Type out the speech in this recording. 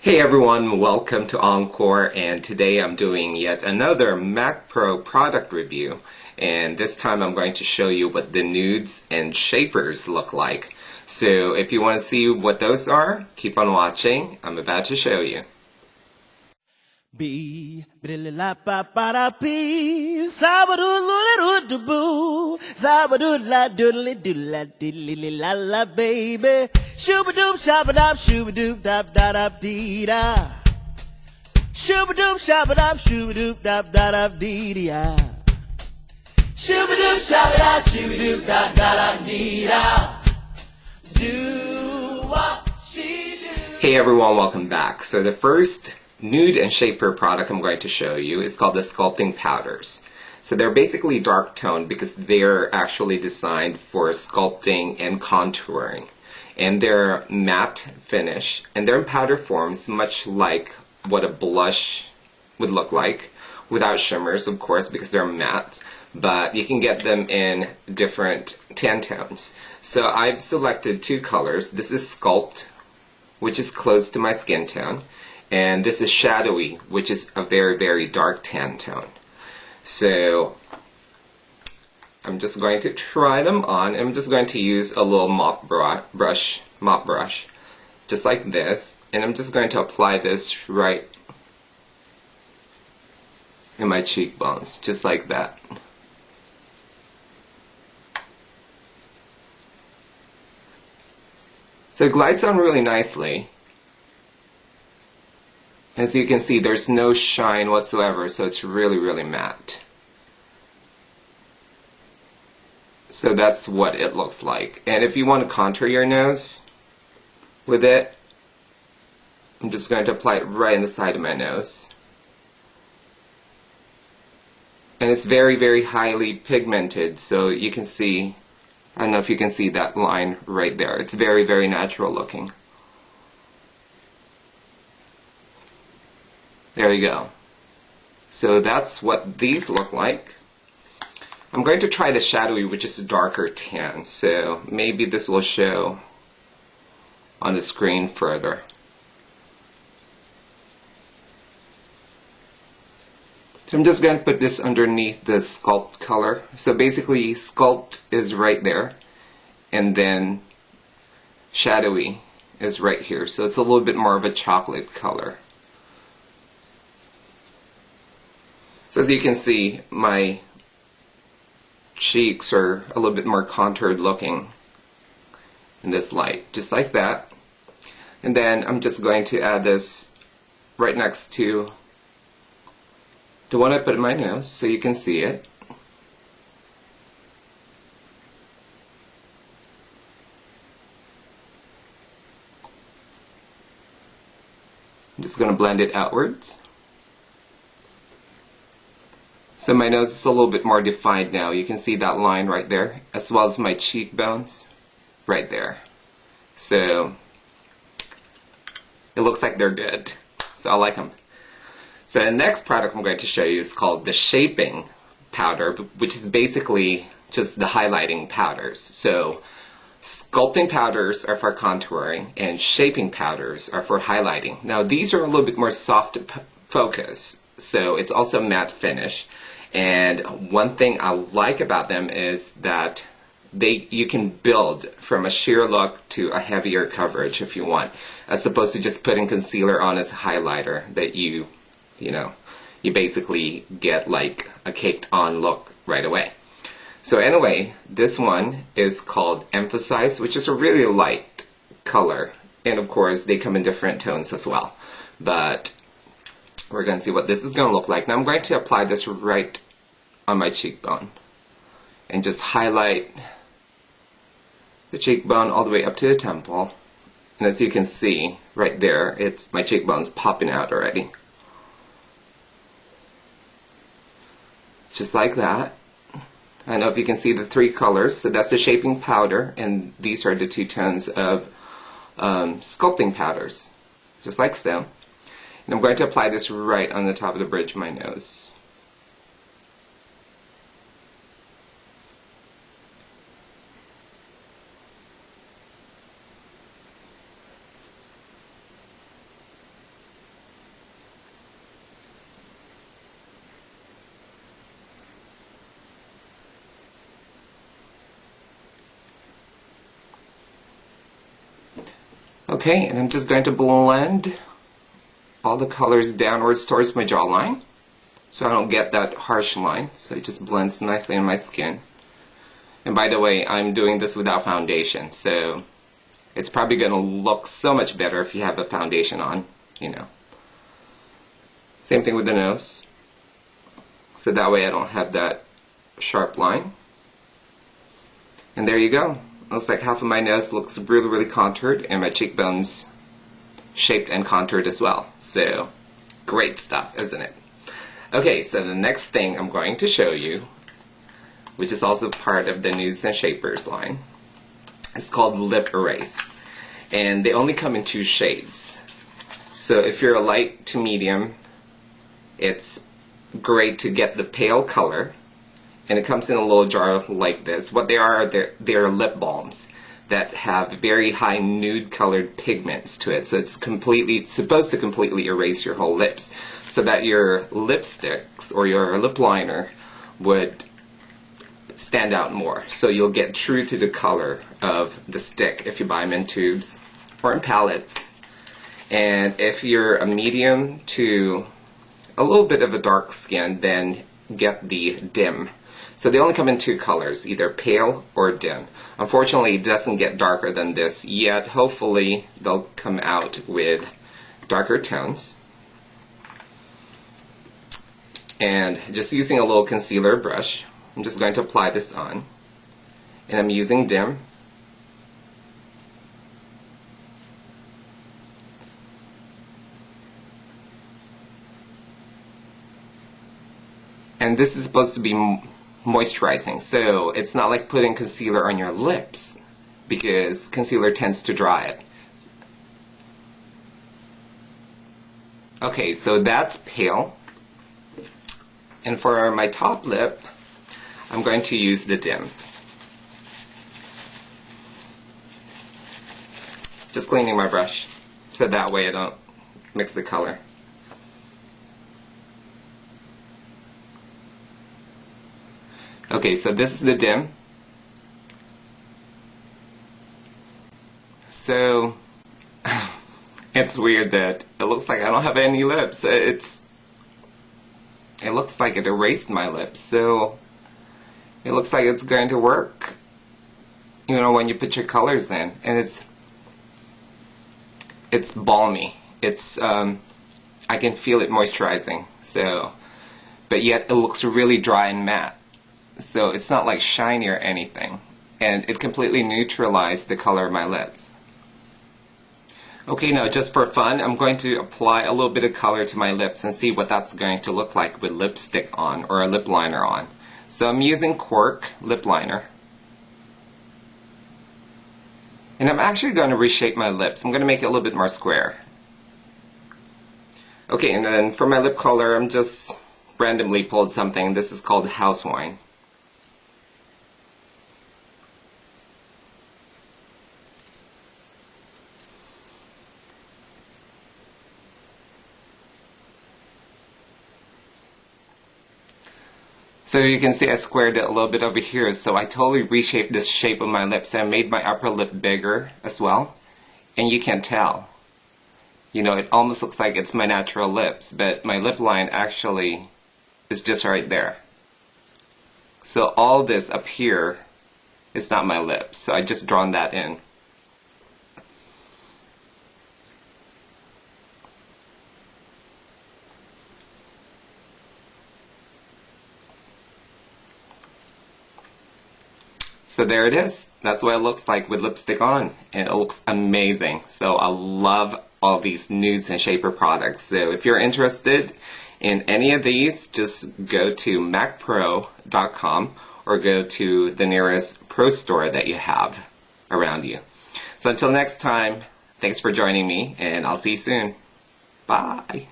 Hey everyone, welcome to Encore, and today I'm doing yet another Mac Pro product review, and this time I'm going to show you what the nudes and shapers look like. So if you want to see what those are, keep on watching. I'm about to show you. B la pa pa da pee sabadoo boo sabadoo la doodly doodla diddly la la baby shoobadoop shabadoop shoobadoop dap da da dee da shoobadoop shabadoop shoobadoop dap da da dee da shoobadoop shabadoop shoobadoop dap da da dee da do what she do. Hey everyone, welcome back. So the first nude and shaper product I'm going to show you is called the Sculpting powders. So they're basically dark toned because they're actually designed for sculpting and contouring. And they're matte finish, and they're in powder forms, much like what a blush would look like, without shimmers of course because they're matte, but you can get them in different tan tones. So I've selected two colors. This is Sculpt, which is close to my skin tone, and this is Shadowy, which is a very, very dark tan tone. So I'm just going to try them on. I'm just going to use a little mop brush, just like this, and I'm just going to apply this right in my cheekbones, just like that. So it glides on really nicely. As you can see, there's no shine whatsoever, so it's really, really matte. So that's what it looks like. And if you want to contour your nose with it, I'm just going to apply it right in the side of my nose. And it's very, very highly pigmented, so you can see, I don't know if you can see that line right there. It's very, very natural looking. There you go. So that's what these look like. I'm going to try the Shadowy, which is a darker tan, so maybe this will show on the screen further. So I'm just going to put this underneath the Sculpt color. So basically Sculpt is right there, and then Shadowy is right here. So it's a little bit more of a chocolate color. So as you can see, my cheeks are a little bit more contoured looking in this light, just like that. And then I'm just going to add this right next to the one I put in my nose so you can see it. I'm just going to blend it outwards. So my nose is a little bit more defined now. You can see that line right there, as well as my cheekbones right there. So it looks like they're good. So I like them. So the next product I'm going to show you is called the Shaping powder, which is basically just the highlighting powders. So Sculpting powders are for contouring, and Shaping powders are for highlighting. Now these are a little bit more soft focus, so it's also matte finish. And one thing I like about them is that you can build from a sheer look to a heavier coverage if you want, as opposed to just putting concealer on as a highlighter that you basically get like a caked on look right away. So anyway, this one is called Emphasize, which is a really light color, and of course they come in different tones as well. But we're going to see what this is going to look like. Now I'm going to apply this right on my cheekbone and just highlight the cheekbone all the way up to the temple. And as you can see right there, my cheekbone's popping out already. Just like that. I don't know if you can see the three colors. So that's the Shaping powder, and these are the two tones of Sculpting powders, just like so. And I'm going to apply this right on the top of the bridge of my nose. Okay, and I'm just going to blend all the colors downwards towards my jawline so I don't get that harsh line. So it just blends nicely in my skin. And by the way, I'm doing this without foundation, so it's probably going to look so much better if you have a foundation on, you know. Same thing with the nose. So that way I don't have that sharp line. And there you go. Looks like half of my nose looks really, really contoured, and my cheekbones shaped and contoured as well. So, great stuff, isn't it? Okay, so the next thing I'm going to show you, which is also part of the Nudes and Shapers line, is called Lip Erase. And they only come in 2 shades. So if you're a light to medium, it's great to get the pale color. And it comes in a little jar like this. What they are, they're lip balms that have very high nude colored pigments to it. So it's supposed to completely erase your whole lips, so that your lipsticks or your lip liner would stand out more. So you'll get true to the color of the stick if you buy them in tubes or in palettes. And if you're a medium to a little bit of a dark skin, then get the dim. So they only come in 2 colors, either pale or dim. Unfortunately, it doesn't get darker than this yet. Hopefully, they'll come out with darker tones. And just using a little concealer brush, I'm just going to apply this on. And I'm using dim. And this is supposed to be moisturizing, so it's not like putting concealer on your lips, because concealer tends to dry it. Okay, so that's pale. And for my top lip, I'm going to use the dim. Just cleaning my brush, so that way I don't mix the color. Okay, so this is the dim. So, it's weird that it looks like I don't have any lips. It looks like it erased my lips, so it looks like it's going to work, you know, when you put your colors in. And it's balmy. I can feel it moisturizing, so, but yet it looks really dry and matte. So it's not like shiny or anything, and it completely neutralized the color of my lips. Okay, now just for fun, I'm going to apply a little bit of color to my lips and see what that's going to look like with lipstick on or a lip liner on. So I'm using Cork lip liner, and I'm actually going to reshape my lips. I'm going to make it a little bit more square. Okay, and then for my lip color, I'm just randomly pulled something. This is called House Wine. So you can see I squared it a little bit over here, so I totally reshaped this shape of my lips. I made my upper lip bigger as well, and you can tell. You know, it almost looks like it's my natural lips, but my lip line actually is just right there. So all this up here is not my lips, so I just drawn that in. So there it is. That's what it looks like with lipstick on, and it looks amazing. So I love all these Nudes and Shaper products. So if you're interested in any of these, just go to macpro.com or go to the nearest pro store that you have around you. So until next time, thanks for joining me, and I'll see you soon. Bye.